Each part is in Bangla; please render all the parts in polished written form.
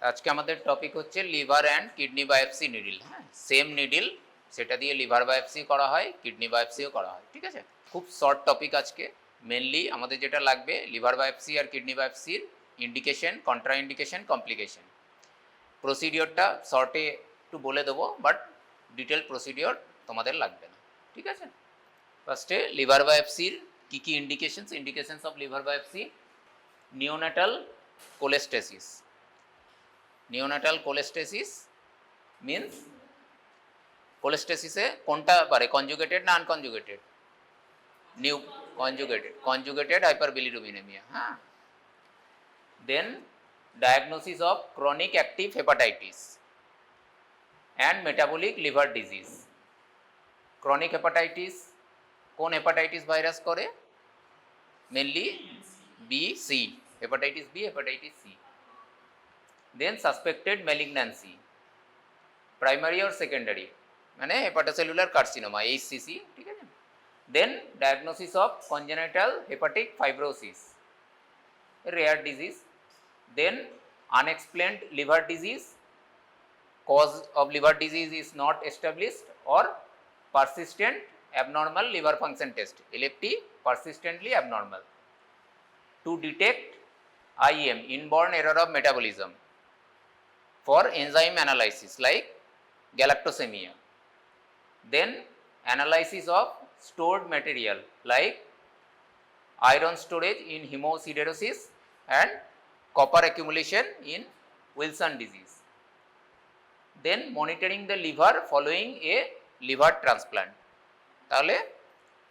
আজকে আমাদের টপিক হচ্ছে liver and kidney biopsy needle. হ্যাঁ, সেম নিডিল, সেটা দিয়ে লিভার বায়োপসি করা হয়, কিডনি বায়োপসিও করা হয়। ঠিক আছে, খুব শর্ট টপিক আজকে। মেনলি আমাদের যেটা লাগবে লিভার বায়োপসি আর কিডনি বায়োপসির ইন্ডিকেশন, কন্ট্রা ইন্ডিকেশন, কমপ্লিকেশন। প্রসিডিওরটা শর্টে একটু বলে দেবো, বাট ডিটেল প্রসিডিওর তোমাদের লাগবে না। ঠিক আছে, ফার্স্টে লিভার বায়োপসির কী কী indications of liver biopsy. Neonatal cholestasis. Neonatal cholestasis means কোলেস্টেসিসে কোনটা পারে, কনজুগেটেড না আনকনজুগেটেড? New conjugated hyperbilirubinaemia. হ্যাঁ, then diagnosis of chronic active hepatitis and metabolic liver disease. Chronic hepatitis কোন হেপাটাইটিস ভাইরাস করে? Mainly B C, hepatitis B, hepatitis C. Then suspected malignancy, primary or secondary, মানে হেপাটোসেলুলার কার্সিনোমা, এইচসিসি। ঠিক আছে, then diagnosis of congenital hepatic fibrosis, rare disease. Then unexplained liver disease, cause of liver disease is not established, or persistent abnormal liver function test, LFT, persistently abnormal, to detect IM, inborn error of metabolism, for enzyme analysis like galactosemia. Then analysis of stored material like iron storage in hemosiderosis and copper accumulation in Wilson disease. Then monitoring the liver following a liver transplant. তাহলে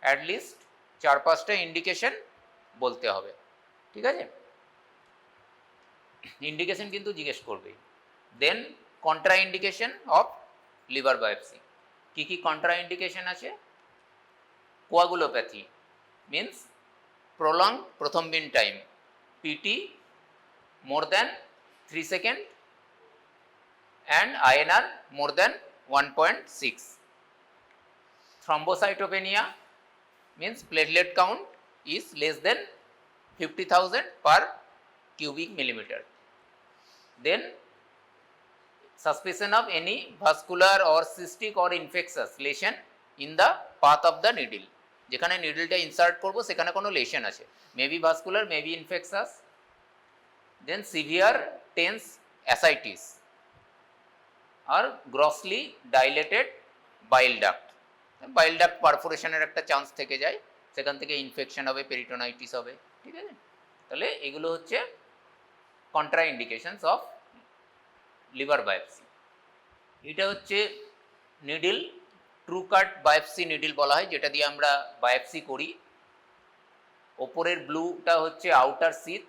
অ্যাটলিস্ট 4-5টা ইন্ডিকেশন বলতে হবে। ঠিক আছে, ইন্ডিকেশন কিন্তু জিজ্ঞেস করবে। Then contra indication of liver biopsy. কী কী কন্ট্রা ইন্ডিকেশন আছে? Coagulopathy means prolong prothrombin time, PT more than 3 second, and INR more than 1.6. Thrombocytopenia means platelet count is less than 50,000 per cubic millimeter. Then suspicion of any vascular or cystic or infectious lesion in the path of the needle. যেখানে নিডলটা ইনসার্ট করবো সেখানে কোনো লেশন আছে, maybe vascular, maybe infectious. Then severe tense ascites আর grossly dilated bile duct, bile duct পারফোরেশনের একটা চান্স থেকে যায়, সেখান থেকে ইনফেকশন হবে, পেরিটোনাইটিস হবে। ঠিক আছে, তাহলে এগুলো হচ্ছে contra indications of liver biopsy. এটা হচ্ছে needle, true cut biopsy needle বলা হয়, যেটা দিয়ে আমরা বায়োপসি করি। ওপরের ব্লুটা হচ্ছে আউটার সিথ,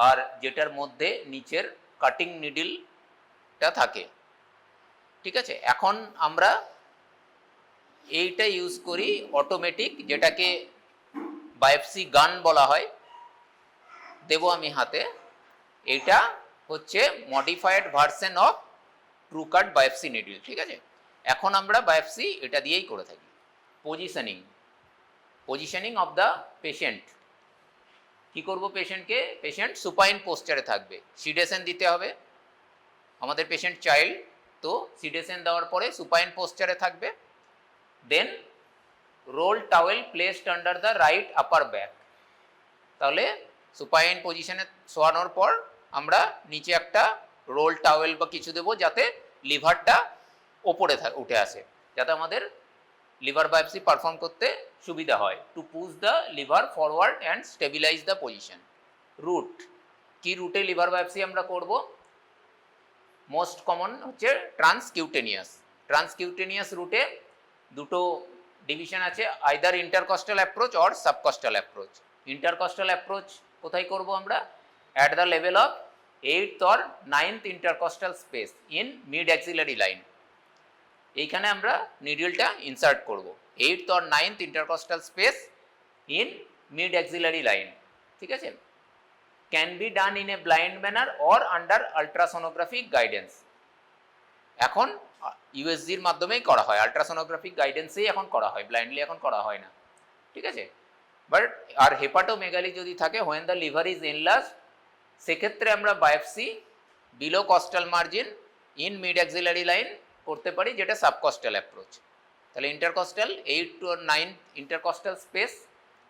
আর যেটার মধ্যে নিচের কাটিং নিডিলটা থাকে। ঠিক আছে, এখন আমরা এইটা ইউজ করি অটোমেটিক, যেটাকে বায়োপসি গান বলা হয়। দেব আমি হাতে, এইটা হচ্ছে modified version of true cut biopsy needle. ঠিক আছে, এখন আমরা বায়োপসি এটা দিয়েই করে থাকি। Positioning of the patient. কী করবো পেশেন্টকে? পেশেন্ট সুপাইন পোস্চারে থাকবে, সিডেশন দিতে হবে। আমাদের পেশেন্ট চাইল্ড, তো সিডেশন দেওয়ার পরে সুপাইন পোস্চারে থাকবে। Then roll towel placed under the right upper back. তাহলে সুপাইন পজিশনে শোয়ানোর পর আমরা নিচে একটা রোল টাওয়েল বা কিছু দেবো, যাতে লিভারটা ওপরে উঠে আসে, যাতে আমাদের লিভার বায়োপসি পারফর্ম করতে সুবিধা হয়। To push the lever forward and stabilise the position. Root, কি রুটে লিভার বায়োপসি আমরা করব? মোস্ট কমন হচ্ছে ট্রান্সকিউটেনিয়াস রুটে দুটো ডিভিশন আছে, either intercostal approach or subcostal approach. Intercostal approach কোথায় করব আমরা? At the level of 8th or 9th intercostal space in mid axillary line. এইখানে আমরা নিডলটা ইনসার্ট করব 8th or 9th intercostal space in mid axillary line. ঠিক আছে, can be done in a blind manner or under ultrasonographic guidance. এখন ইউএসজির মাধ্যমেই করা হয়, আলট্রাসোনোগ্রাফিক গাইডেন্সেই এখন করা হয়, ব্লাইন্ডলি এখন করা হয় না। ঠিক আছে, বাট আর হেপাটোমেগালি যদি থাকে, when the liver is enlarged, সেক্ষেত্রে আমরা biopsy below costal margin in mid axillary line করতে পারি, যেটা সাবকস্টাল অ্যাপ্রোচ। তাহলে ইন্টারকস্টাল 8 to 9 ইন্টারকস্টাল স্পেস,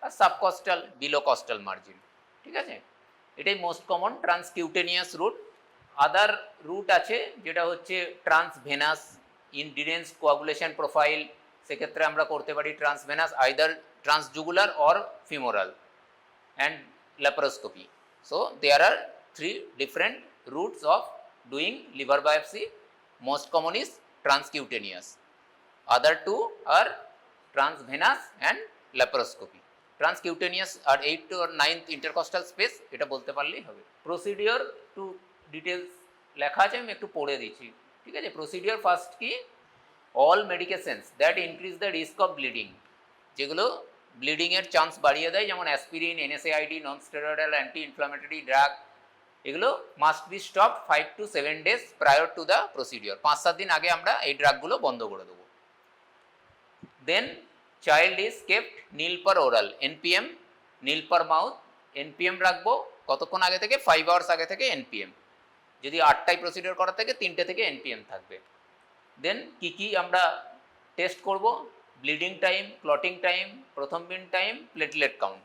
আর সাবকস্টাল বিলো কস্টাল মার্জিন। ঠিক আছে, এটাই most common transcutaneous route. Other route আছে যেটা হচ্ছে transvenous in deranged coagulation profile, সেক্ষেত্রে আমরা করতে পারি transvenous either transjugular or femoral and laparoscopy. So there are 3 different routes of doing liver biopsy. Most common is transcutaneous. Other 2 are transvenous and laparoscopy. Transcutaneous are 8th or 9th intercostal space, এটা বলতে পারলেই হবে। প্রসিডিওর টু ডিটেলস লেখা আছে, আমি একটু পড়ে দিচ্ছি। ঠিক আছে, প্রসিডিওর ফার্স্ট কি, all medications that increase the risk of bleeding, যেগুলো ব্লিডিংয়ের চান্স বাড়িয়ে দেয়, যেমন aspirin, NSAID, non steroidal anti inflammatory drug, এগুলো must be stop 5 to 7 days prior to the procedure. 5-7 দিন আগে আমরা এই ড্রাগগুলো বন্ধ করে দেবো। Then child is kept nil per oral, NPM, nil per mouth, NPM রাখবো কতক্ষণ আগে থেকে, 5 hours আগে থেকে এনপিএম। যদি 8টায় প্রসিডিওর করা থাকে 3টে থেকে এনপিএম থাকবে। দেন কি আমরা টেস্ট করব, bleeding time, clotting time, prothrombin time, platelet count,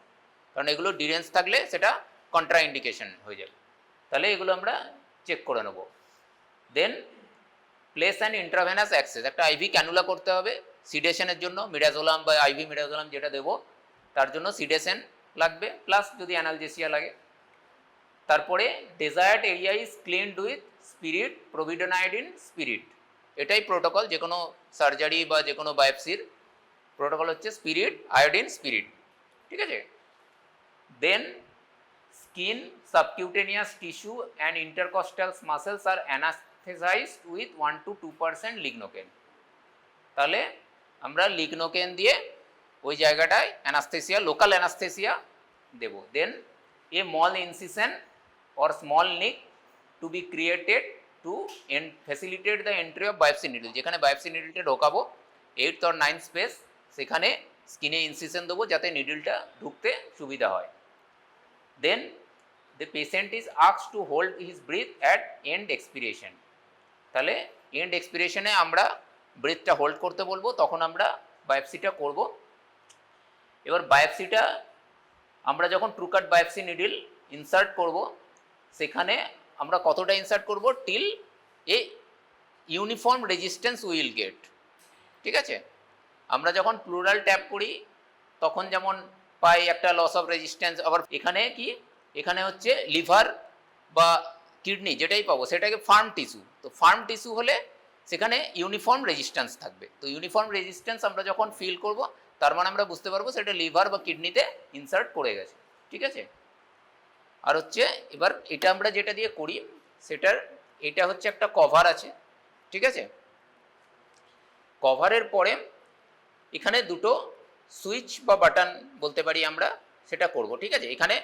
কারণ এগুলো ডিরেন্স থাকলে সেটা কন্ট্রা ইন্ডিকেশন হয়ে যাবে, তাহলে এগুলো আমরা চেক করে নেব। Then place and intravenous access, একটা আইভি ক্যানুলা করতে হবে সিডেশনের জন্য, মিডাজোলাম বা আইভি মিডাজোলাম যেটা দেবো তার জন্য সিডেশন লাগবে, প্লাস যদি অ্যানালজেসিয়া লাগে। তারপরে desired area is cleaned with spirit, povidone iodine spirit, এটাই প্রোটোকল যে কোনো সার্জারি বা যে কোনো বায়োপসির প্রোটোকল হচ্ছে স্পিরিট, আয়োডিন, স্পিরিট। ঠিক আছে, then skin, subcutaneous tissue and intercostals muscles are anaesthetized with 1 to 2% lignocaine, তাহলে আমরা লিগনোকেন দিয়ে ওই জায়গাটায় অ্যানাস্থেসিয়া, লোকাল অ্যানাস্থেসিয়া দেব। Then a small incision or small nick to be created to facilitate the entry of biopsy needle, যেখানে বায়োপসি নিডলটা ঢোকাবো 8th or 9th স্পেস, সেখানে স্কিনে ইনসিশন দেবো যাতে নিডলটা ঢুকতে সুবিধা হয়। Then the patient is asked to hold his breath at end expiration, তাহলে এন্ড এক্সপিরেশনে আমরা ব্রিথটা হোল্ড করতে বলবো, তখন আমরা বায়োপসিটা করব। এবার বায়োপসিটা আমরা যখন ট্রুকাট বায়োপসি নিডল ইনসার্ট করব, সেখানে আমরা কতটা ইনসার্ট করব, till A uniform resistance will get. ঠিক আছে, আমরা যখন প্লুরাল ট্যাপ করি তখন যেমন পাই একটা লস অফ রেজিস্ট্যান্স, আবার এখানে কি, এখানে হচ্ছে লিভার বা কিডনি যেটাই পাবো সেটাকে ফার্ম টিস্যু, তো ফার্ম টিস্যু হলে সেখানে ইউনিফর্ম রেজিস্ট্যান্স থাকবে। তো ইউনিফর্ম রেজিস্ট্যান্স আমরা যখন ফিল করব, তার মানে আমরা বুঝতে পারবো সেটা লিভার বা কিডনিতে ইনসার্ট করে গেছে। ঠিক আছে, আর হচ্ছে এবার এটা আমরা যেটা দিয়ে করি সেটার, এটা হচ্ছে একটা কভার আছে। ঠিক আছে, কভারের পরে এখানে দুটো সুইচ বা বাটন বলতে পারি আমরা, সেটা করব। ঠিক আছে, এখানে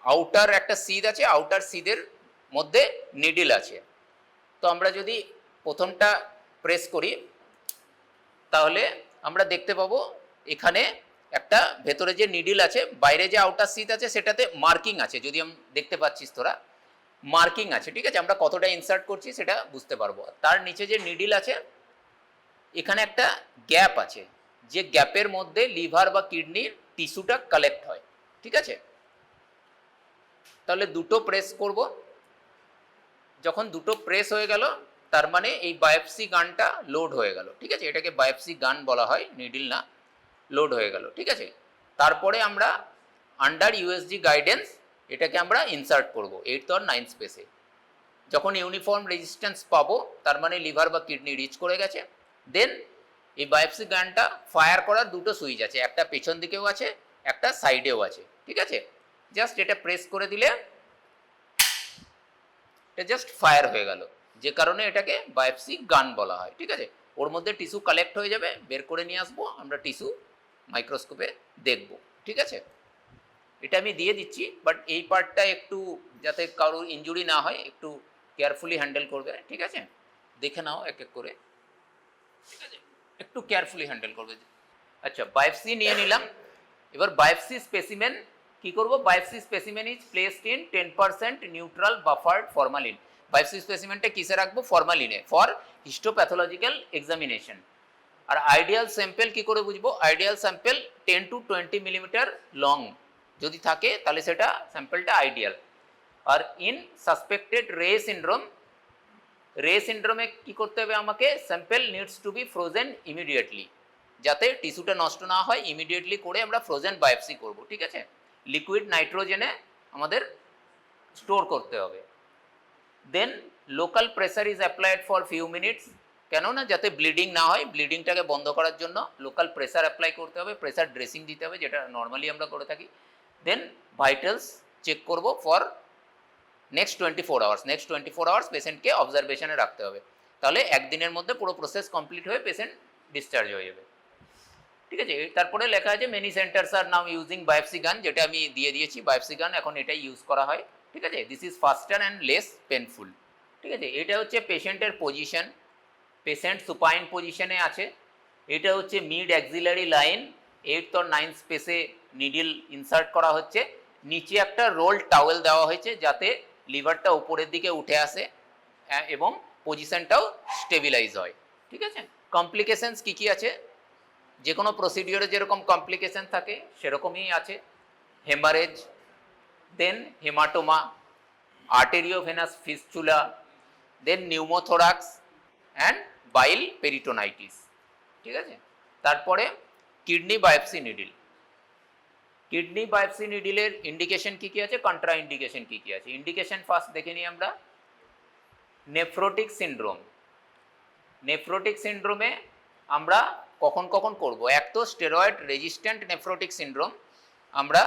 আউটার একটা সিদ আছে, আউটার সিদের মধ্যে নিডল আছে, তো আমরা যদি প্রথমটা প্রেস করি তাহলে আমরা দেখতে পাবো এখানে একটা ভেতরে যে নিডল আছে, বাইরে যে আউটার সিদ আছে সেটাতে মার্কিং আছে, যদি আমি দেখতে পাচ্ছিস তোরা মার্কিং আছে। ঠিক আছে, আমরা কতটা ইনসার্ট করছি সেটা বুঝতে পারবো। তার নিচে যে নিডল আছে এখানে একটা গ্যাপ আছে, যে গ্যাপের মধ্যে লিভার বা কিডনির টিস্যুটা কালেক্ট হয়। ঠিক আছে, তাহলে দুটো প্রেস করব, যখন দুটো প্রেস হয়ে গেল তার মানে এই বায়োপসি গানটা লোড হয়ে গেল। ঠিক আছে, এটাকে বায়োপসি গান বলা হয়, নিডল না, লোড হয়ে গেল। ঠিক আছে, তারপরে আমরা আন্ডার ইউএসজি গাইডেন্স এটাকে আমরা ইনসার্ট করব 8th or 9th স্পেসে। যখন ইউনিফর্ম রেজিস্ট্যান্স পাবো তার মানে লিভার বা কিডনি রিচ করে গেছে। দেন এই বায়োপসি গানটা ফায়ার করার দুটো সুইচ আছে, একটা পেছন দিকেও আছে, একটা সাইডেও আছে। ঠিক আছে, জাস্ট এটা প্রেস করে দিলে এটা জাস্ট ফায়ার হয়ে গেল, যে কারণে এটাকে বায়োপসি গান বলা হয়। ঠিক আছে, ওর মধ্যে টিস্যু কালেক্ট হয়ে যাবে, বের করে নিয়ে আসবো, আমরা টিস্যু মাইক্রোস্কোপে দেখব। ঠিক আছে, এটা আমি দিয়ে দিচ্ছি, বাট এই পার্টটা একটু যাতে কারোর ইনজুরি না হয় একটু কেয়ারফুলি হ্যান্ডেল করবে। ঠিক আছে, দেখে নাও এক এক করে। ঠিক আছে, একটু কেয়ারফুলি হ্যান্ডেল করবে। আচ্ছা, বায়োপসি নিয়ে নিলাম, এবার বায়োপসি স্পেসিমেন কি করব, biopsy specimen is placed in 10% neutral buffered formalin. Biopsy স্পেসিমেনটা কিসে রাখবো? ফরমালিনে, ফর হিস্টোপ্যাথোলজিক্যাল এক্সামিনেশন। আর আইডিয়াল স্যাম্পেল কি করে বুঝবো? Ideal sample 10 to 20 millimetre long যদি থাকে তাহলে সেটা স্যাম্পেলটা আইডিয়াল। আর ইন সাসপেক্টেড রে সিন্ড্রোমে কি করতে হবে আমাকে? Sample needs to be frozen immediately, যাতে টিস্যুটা নষ্ট না হয়, ইমিডিয়েটলি করে আমরা ফ্রোজেন বায়োপসি করব, ঠিক আছে? লিকুইড নাইট্রোজেনে আমাদের স্টোর করতে হবে। Then local pressure is applied for few minutes, কেননা যাতে ব্লিডিং না হয়, ব্লিডিংটাকে বন্ধ করার জন্য লোকাল প্রেসার অ্যাপ্লাই করতে হবে, প্রেসার ড্রেসিং দিতে হবে, যেটা নর্মালি আমরা করে থাকি। দেন ভাইটালস চেক করব for next 24 hours. Next 24 hours পেশেন্টকে অবজারভেশনে রাখতে হবে, তাহলে একদিনের মধ্যে পুরো প্রসেস কমপ্লিট হয়ে পেশেন্ট ডিসচার্জ হয়ে যাবে, ঠিক আছে? তারপরে লেখা আছে মেনি সেন্টার্স আর নাও ইউজিং বায়োপসি গান, যেটা আমি দিয়ে দিয়েছি। বায়োপসি গান এখন এটাই ইউজ করা হয়, ঠিক আছে? This is ফাস্টার and less painful, ঠিক আছে? এটা হচ্ছে পেশেন্টের পজিশন, পেশেন্ট সুপাইন পজিশনে আছে। এটা হচ্ছে mid axillary line, 8th or 9th স্পেসে নিডল ইনসার্ট করা হচ্ছে। নিচে একটা রোল টাওয়েল দেওয়া হয়েছে যাতে লিভারটা উপরের দিকে উঠে আসে এবং পজিশনটাও স্টেবিলাইজ হয়, ঠিক আছে? কমপ্লিকেশনস কী কী আছে? যে কোনো প্রসিডিওরে যেরকম কমপ্লিকেশন থাকে সেরকমই আছে। Haemorrhage, then haematoma, arteriovenous fistula, then pneumothorax and bile peritonitis, ঠিক আছে? তারপরে kidney biopsy needle. Kidney biopsy নিডিলের ইন্ডিকেশন কী কী আছে, কন্ট্রা ইন্ডিকেশন কী কী আছে? ইন্ডিকেশন ফার্স্ট দেখে নিই আমরা। Nephrotic syndrome. নেফ্রোটিক সিন্ড্রোমে আমরা কখন কখন করব? এক তো স্টেরয়েড রেজিস্ট্যান্ট নেফ্রোটিক সিন্ড্রোম আমরা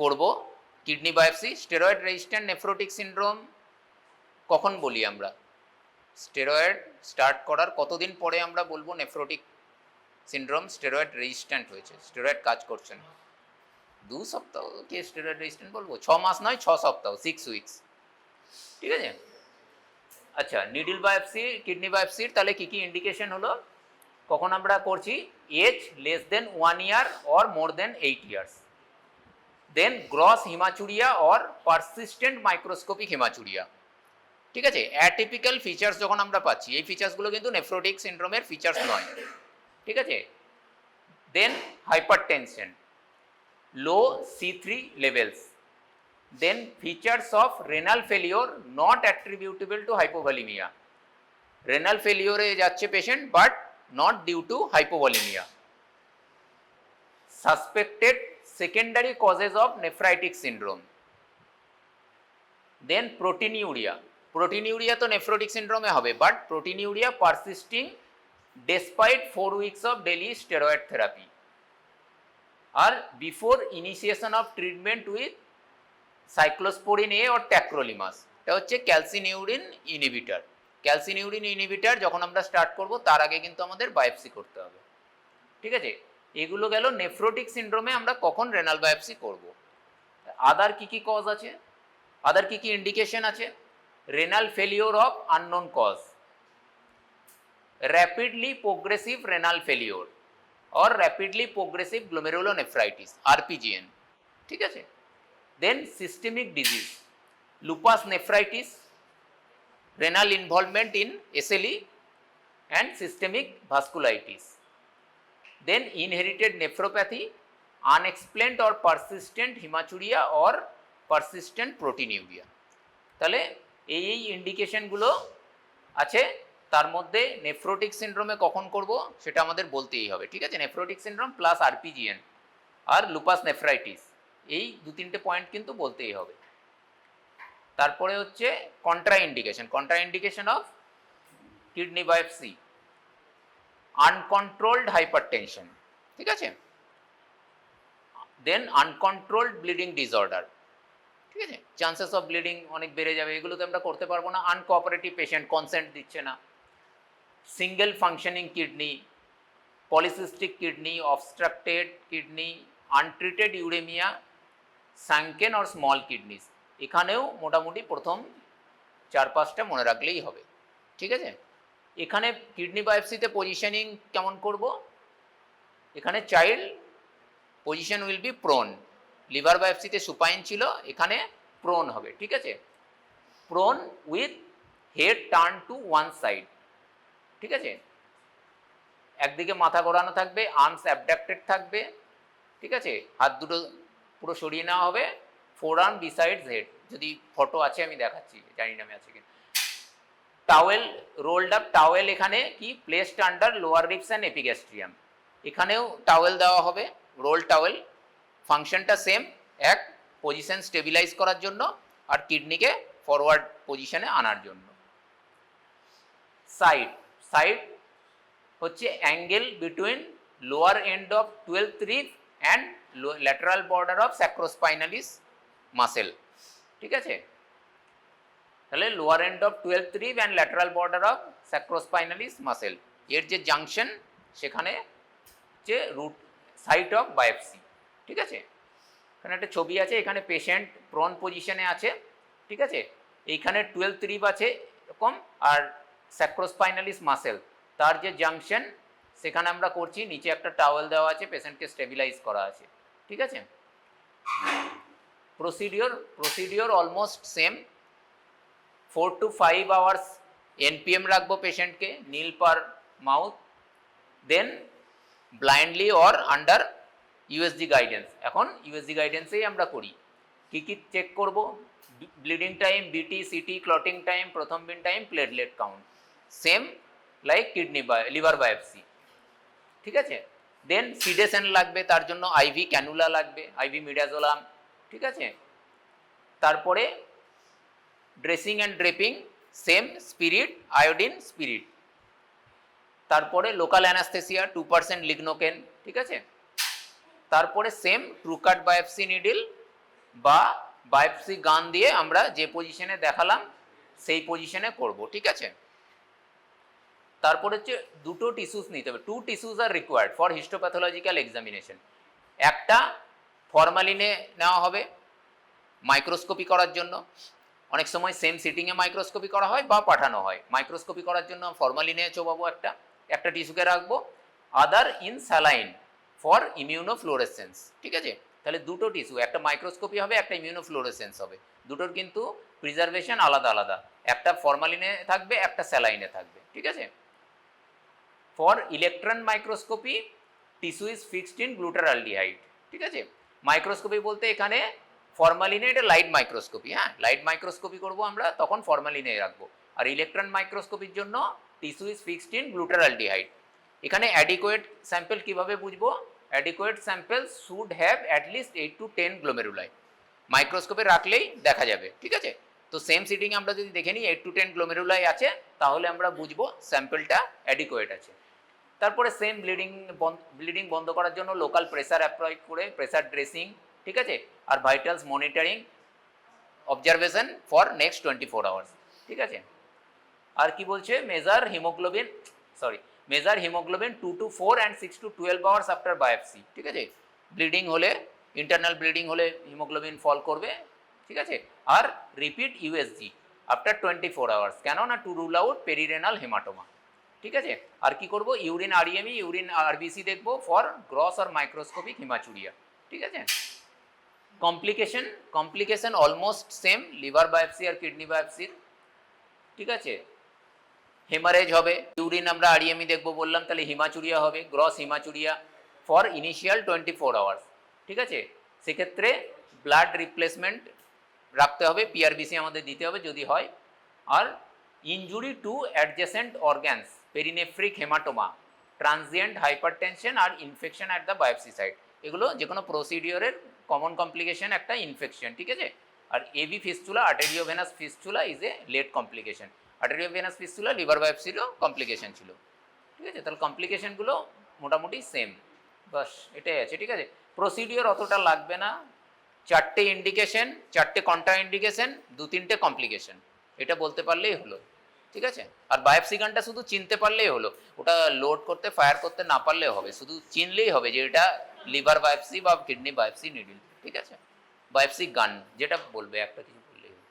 করব kidney biopsy. Steroid resistant nephrotic syndrome কখন বলি আমরা? স্টেরয়েড স্টার্ট করার কতদিন পরে আমরা বলবো নেফ্রোটিক সিন্ড্রোম স্টেরয়েড রেজিস্ট্যান্ট হয়েছে, স্টেরয়েড কাজ করছে না? 2 সপ্তাহ কে স্টেরয়েড রেজিস্ট্যান্ট বলবো? 6 মাস নয়, 6 সপ্তাহ, 6 উইকস, ঠিক আছে? আচ্ছা, নিডল বায়োপসি, কিডনি বায়োপসির তাহলে কী কী ইন্ডিকেশন হলো? কখন আমরা করছি? Age less than 1 year or more than 8 years। Then gross haematuria or persistent microscopic haematuria, ঠিক আছে? অ্যাটিপিক্যাল ফিচার্স যখন আমরা পাচ্ছি, এই ফিচার্সগুলো কিন্তু নেফ্রোটিক সিন্ড্রোমের ফিচার্স নয়, ঠিক আছে? দেন hypertension, low C3 levels, then features of renal failure not attributable to hypovolaemia. Renal ফেলিওরে যাচ্ছে patient but not due to hypovolaemia. Suspected secondary causes of nephritic syndrome. Then proteinuria. Proteinuria তো নেফ্রোটিক সিন্ড্রোমে হবে, but proteinuria persisting despite 4 weeks of daily steroid therapy. আর before initiation of treatment with cyclosporin A or tacrolimus, এটা হচ্ছে ক্যালসিনিউরিন ইনহিবিটর। ক্যালসিনিউরিন ইনহিবিটর যখন আমরা স্টার্ট করব তার আগে কিন্তু আমাদের বায়োপসি করতে হবে, ঠিক আছে? এগুলো গেল নেফ্রোটিক সিন্ড্রোমে আমরা কখন রেনাল বায়োপসি করব। আদার কি কি কজ আছে, আদার কি কি ইন্ডিকেশন আছে? Renal failure of unknown cause, rapidly progressive renal failure or rapidly progressive glomerulonephritis, RPGN, ঠিক আছে? Then systemic disease, lupus nephritis, renal involvement in SLE and systemic vasculitis. Then inherited nephropathy, unexplained or persistent hematuria or persistent proteinuria. তাহলে এই ইন্ডিকেশনগুলো আছে। তার মধ্যে নেফ্রোটিক সিন্ড্রোমে কখন করব সেটা আমাদের বলতেই হবে, ঠিক আছে? নেফ্রোটিক সিন্ড্রোম প্লাস RPGN আর লুপাস নেফ্রাইটিস, এই 2-3টে পয়েন্ট কিন্তু বলতেই হবে। তারপরে হচ্ছে contra indication. Contra indication of kidney biopsy, uncontrolled hypertension, ঠিক আছে? দেন আনকন্ট্রোলড ব্লিডিং ডিসঅর্ডার, ঠিক আছে? চান্সেস অফ ব্লিডিং অনেক বেড়ে যাবে, এগুলোতে আমরা করতে পারবো না। আনকোঅপারেটিভ পেশেন্ট, কনসেন্ট দিচ্ছে না। Single functioning kidney, polycystic kidney, obstructed kidney, untreated uraemia, shrunken or small kidneys, এখানেও মোটামুটি প্রথম 4-5টা মনে রাখলেই হবে, ঠিক আছে? এখানে কিডনি বায়োপসিতে পজিশনিং কেমন করব? এখানে child position will be prone, liver বায়োপসিতে সুপাইন ছিল, এখানে প্রোন হবে, ঠিক আছে? Prone with head turn to one side, ঠিক আছে, একদিকে মাথা ঘোরানো থাকবে, আর্মস অ্যাবডাক্টেড থাকবে, ঠিক আছে, হাত দুটো পুরো সরিয়ে নেওয়া হবে, ফোর আর্ম বিসাইডস হেড, যদি ফটো আছে আমি দেখাচ্ছি, জানি না আমি আছে কি। টাওয়েল, রোলড আপ টাওয়েল এখানে কি placed under lower ribs and epigastrium, এখানেও টাওয়েল দেওয়া হবে, রোল টাওয়েল, ফাংশনটা সেম, এক পজিশন স্টেবিলাইজ করার জন্য আর কিডনিকে ফরওয়ার্ড পজিশনে আনার জন্য। সাইড, সাইড হচ্ছে angle between lower end of 12th rib and lateral border of sacrospinalis muscle, ঠিক আছে, তাহলে lower end of 12th rib and lateral border of sacrospinalis muscle, এর যে জাংশন সেখানে যে রুট সাইট অফ বায়োপসি, ঠিক আছে। এখানে একটা ছবি আছে, এখানে পেশেন্ট প্রন পজিশনে আছে, ঠিক আছে, এইখানে 12th rib আছে এরকম, আর স্যাক্রোস্পাইনালিস মাসেল তার যে জাংশন সেখানে আমরা করছি, নিচে একটা টাওয়েল দেওয়া আছে, পেশেন্টকে স্টেবিলাইজ করা আছে, ঠিক আছে। Procedure almost same, 4 to 5 hours NPM রাখবো পেশেন্টকে, nil per mouth, then blindly or under USG guidance, এখন ইউএসজি গাইডেন্সেই আমরা করি। কী কী চেক করব, bleeding time, BT, CT, clotting time, prothrombin time, platelet count, same like kidney liver biopsy, ঠিক আছে। দেন সিডেশন লাগবে, তার জন্য আইভি ক্যানুলা লাগবে, আইভি মিডাজোলাম, ঠিক আছে। তারপরে dressing and draping same, spirit, iodine spirit. তারপরে লোকাল অ্যানাস্থেসিয়া 2% লিগনোকেন, ঠিক আছে। তারপরে সেম ট্রুকাট বায়োপসি নিডিল বা বায়োপসি গান দিয়ে আমরা যে পজিশনে দেখালাম সেই পজিশনে করব, ঠিক আছে। তারপর হচ্ছে দুটো টিস্যুস নিতে হবে, 2 tissues R required for histopathological examination. একটা ফরমালিনে নেওয়া হবে মাইক্রোস্কোপি করার জন্য, অনেক সময় সেম সিটিংয়ে মাইক্রোস্কোপি করা হয় বা পাঠানো হয়, মাইক্রোস্কোপি করার জন্য ফরমালিনে চোবাবো একটা টিস্যুকে রাখবো, other in saline for immunofluorescence, ঠিক আছে। তাহলে দুটো টিস্যু, একটা মাইক্রোস্কোপি হবে, একটা ইমিউনোফ্লোরেসেন্স হবে, দুটোর কিন্তু প্রিজারভেশন আলাদা আলাদা, একটা ফরমালিনে থাকবে, একটা স্যালাইনে থাকবে, ঠিক আছে। For electron microscopy tissue is fixed in glutaraldehyde, ঠিক আছে। মাইক্রোস্কোপি বলতে এখানে ফরমালিনে, এটা লাইট মাইক্রোস্কোপি, হ্যাঁ, লাইট মাইক্রোস্কোপি করবো আমরা, তখন ফরমালিনে রাখবো। আর ইলেকট্রন মাইক্রোস্কোপির জন্য tissue is fixed in glutaraldehyde. এখানে অ্যাডিকুয়েট স্যাম্পল কিভাবে বুঝবো, adequate sample should have at least 8 to 10 গ্লোমেরুলাই, মাইক্রোস্কোপে রাখলেই দেখা যাবে, ঠিক আছে। তো সেম সিটিং আমরা যদি দেখে নিই 8 to 10 গ্লোমেরুলাই আছে, তাহলে আমরা বুঝবো স্যাম্পলটা অ্যাডিকুয়েট আছে। তারপরে সেম ব্লিডিং বন্ধ করার জন্য লোকাল প্রেসার অ্যাপ্লাই করে প্রেসার ড্রেসিং, ঠিক আছে, আর vitals monitoring, observation for next 24 hours, ঠিক আছে। আর কি বলছে, measure haemoglobin 2 to 4 and 6 to 12 hours after biopsy, ঠিক আছে। ব্লিডিং হলে, ইন্টারনাল ব্লিডিং হলে হিমোগ্লোবিন ফল করবে, ঠিক আছে। আর রিপিট ইউএসজি আফটার 24 আওয়ার্স, কেন না to rule out perirenal haematoma, ঠিক আছে। আর কি করব, ইউরিন আরইএমই, ইউরিন আরবিসি দেখবো ফর গ্রস আর মাইক্রোস্কোপিক হিমাচুরিয়া, ঠিক আছে। Complication almost same liver biopsy আর কিডনি বায়োপসির, ঠিক আছে। হেমারেজ হবে, ইউরিন আমরা আরইএমই দেখবো বললাম, তাহলে হিমাচুরিয়া হবে, gross haematuria for initial 24 hours, ঠিক আছে। সেক্ষেত্রে ব্লাড রিপ্লেসমেন্ট রাখতে হবে, পিআরবিসি আমাদের দিতে হবে যদি হয়। আর injury to adjacent organs, perinephric haematoma, transient hypertension আর infection at the biopsy site, এগুলো যে কোনো প্রসিডিওরের কমন কমপ্লিকেশন একটা ইনফেকশন, ঠিক আছে। আর AV fistula, arteriovenous fistula is a late complication, arteriovenous fistula liver বায়োপসিরও কমপ্লিকেশন ছিল, ঠিক আছে। তাহলে কমপ্লিকেশনগুলো মোটামুটি সেম, বাস এটাই আছে, ঠিক আছে। প্রসিডিওর অতটা লাগবে না, 4টে ইন্ডিকেশন, 4টে কন্ট্রা ইন্ডিকেশন, 2-3টে কমপ্লিকেশন, এটা বলতে পারলেই হলো, ঠিক আছে। আর বায়োপসি গানটা শুধু চিনতে পারলেই হলো, ওটা লোড করতে ফায়ার করতে না পারলেও হবে, শুধু চিনলেই হবে যে এটা লিভার বায়োপসি বা কিডনি বায়োপসি নিডিল, ঠিক আছে। বায়োপসি গান যেটা বলবে একটা কিছু